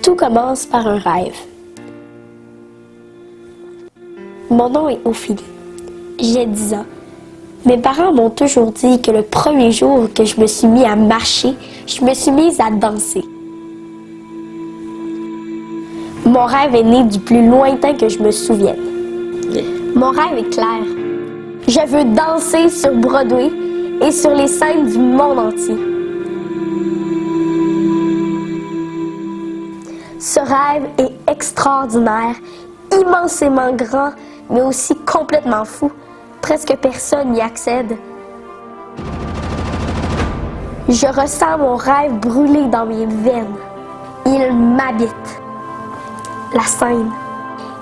Tout commence par un rêve. Mon nom est Ophélie. J'ai 10 ans. Mes parents m'ont toujours dit que le premier jour que je me suis mis à marcher, je me suis mise à danser. Mon rêve est né du plus lointain que je me souvienne. Mon rêve est clair. Je veux danser sur Broadway et sur les scènes du monde entier. Ce rêve est extraordinaire, immensément grand, mais aussi complètement fou. Presque personne n'y accède. Je ressens mon rêve brûler dans mes veines. Il m'habite. La scène.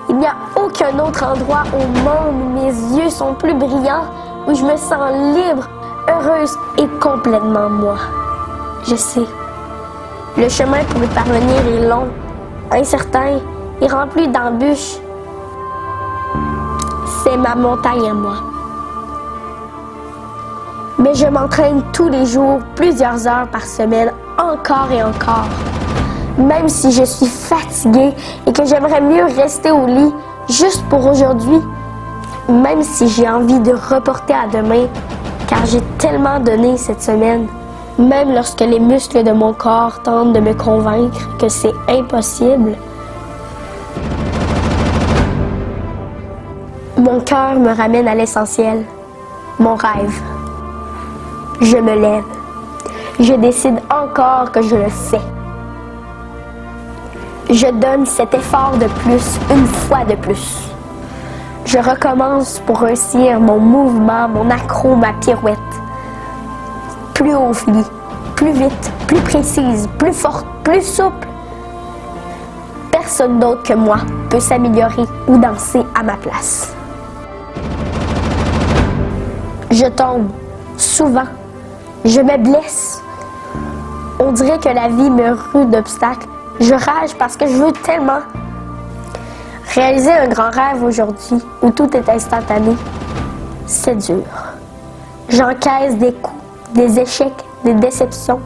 Il n'y a aucun autre endroit au monde où mes yeux sont plus brillants, où je me sens libre, heureuse et complètement moi. Je sais. Le chemin pour y parvenir est long, incertain et rempli d'embûches. C'est ma montagne à moi. Mais je m'entraîne tous les jours, plusieurs heures par semaine, encore et encore. Même si je suis fatiguée et que j'aimerais mieux rester au lit juste pour aujourd'hui, même si j'ai envie de reporter à demain, car j'ai tellement donné cette semaine, même lorsque les muscles de mon corps tentent de me convaincre que c'est impossible, mon cœur me ramène à l'essentiel, mon rêve. Je me lève. Je décide encore que je le fais. Je donne cet effort de plus, une fois de plus. Je recommence pour réussir mon mouvement, mon accro, ma pirouette. Plus haut, Ophélie, plus vite, plus précise, plus forte, plus souple. Personne d'autre que moi peut s'améliorer ou danser à ma place. Je tombe, souvent. Je me blesse. On dirait que la vie me rue d'obstacles. Je rage parce que je veux tellement réaliser un grand rêve aujourd'hui où tout est instantané. C'est dur. J'encaisse des coups, des échecs, des déceptions.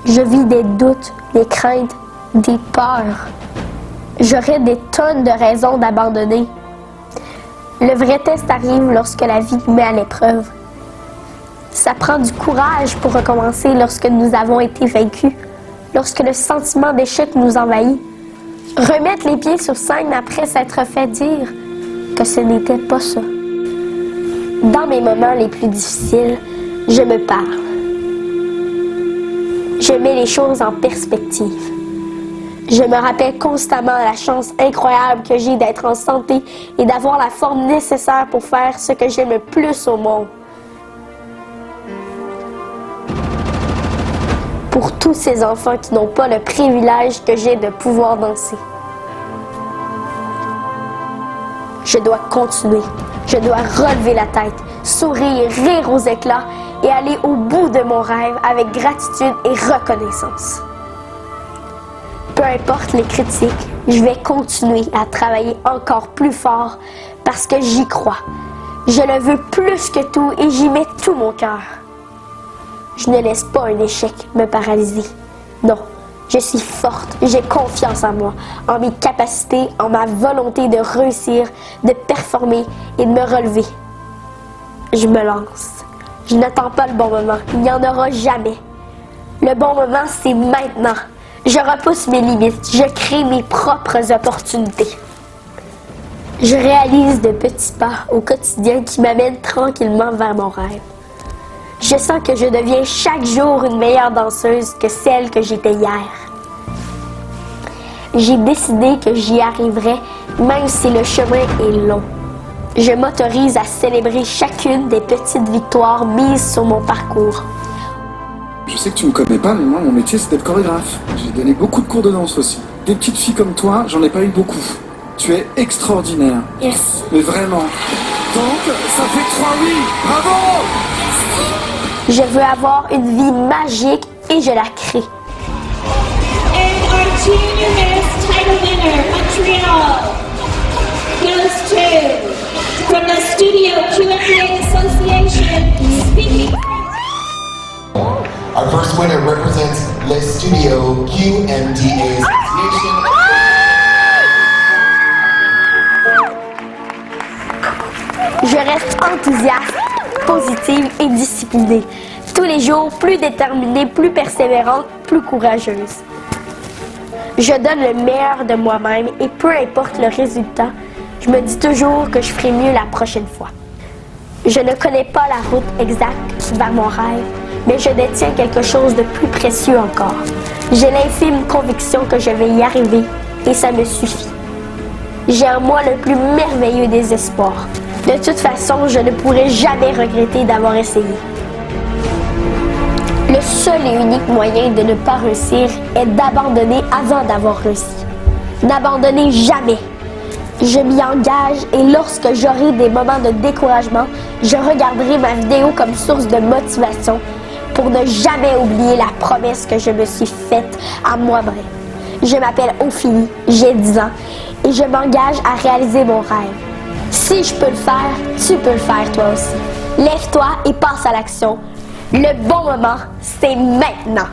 Je vis des doutes, des craintes, des peurs. J'aurais des tonnes de raisons d'abandonner. Le vrai test arrive lorsque la vie nous met à l'épreuve. Ça prend du courage pour recommencer lorsque nous avons été vaincus, lorsque le sentiment d'échec nous envahit. Remettre les pieds sur scène après s'être fait dire que ce n'était pas ça. Dans mes moments les plus difficiles, je me parle. Je mets les choses en perspective. Je me rappelle constamment la chance incroyable que j'ai d'être en santé et d'avoir la forme nécessaire pour faire ce que j'aime le plus au monde. Pour tous ces enfants qui n'ont pas le privilège que j'ai de pouvoir danser. Je dois continuer. Je dois relever la tête, sourire, rire aux éclats et aller au bout de mon rêve avec gratitude et reconnaissance. Peu importe les critiques, je vais continuer à travailler encore plus fort parce que j'y crois. Je le veux plus que tout et j'y mets tout mon cœur. Je ne laisse pas un échec me paralyser. Non, je suis forte, j'ai confiance en moi, en mes capacités, en ma volonté de réussir, de performer et de me relever. Je me lance. Je n'attends pas le bon moment, il n'y en aura jamais. Le bon moment, c'est maintenant. Je repousse mes limites, je crée mes propres opportunités. Je réalise de petits pas au quotidien qui m'amènent tranquillement vers mon rêve. Je sens que je deviens chaque jour une meilleure danseuse que celle que j'étais hier. J'ai décidé que j'y arriverai, même si le chemin est long. Je m'autorise à célébrer chacune des petites victoires mises sur mon parcours. Je sais que tu me connais pas, mais moi, mon métier, c'est d'être chorégraphe. J'ai donné beaucoup de cours de danse aussi. Des petites filles comme toi, j'en ai pas eu beaucoup. Tu es extraordinaire. Yes. Mais vraiment. Donc, ça fait 3 oui. Bravo! Je veux avoir une vie magique et je la crée. And our junior Miss title winner, Montreal, goes to, from the Studio Q&A Association, speaking. Our first winner represents Le Studio QMDA Association. Je reste enthousiaste, positive et disciplinée. Tous les jours, plus déterminée, plus persévérante, plus courageuse. Je donne le meilleur de moi-même et peu importe le résultat, je me dis toujours que je ferai mieux la prochaine fois. Je ne connais pas la route exacte vers mon rêve, mais je détiens quelque chose de plus précieux encore. J'ai l'infime conviction que je vais y arriver et ça me suffit. J'ai en moi le plus merveilleux des espoirs. De toute façon, je ne pourrai jamais regretter d'avoir essayé. Le seul et unique moyen de ne pas réussir est d'abandonner avant d'avoir réussi. N'abandonnez jamais. Je m'y engage et lorsque j'aurai des moments de découragement, je regarderai ma vidéo comme source de motivation pour ne jamais oublier la promesse que je me suis faite à moi-même. Je m'appelle Ophélie, j'ai 10 ans et je m'engage à réaliser mon rêve. Si je peux le faire, tu peux le faire toi aussi. Lève-toi et passe à l'action. Le bon moment, c'est maintenant.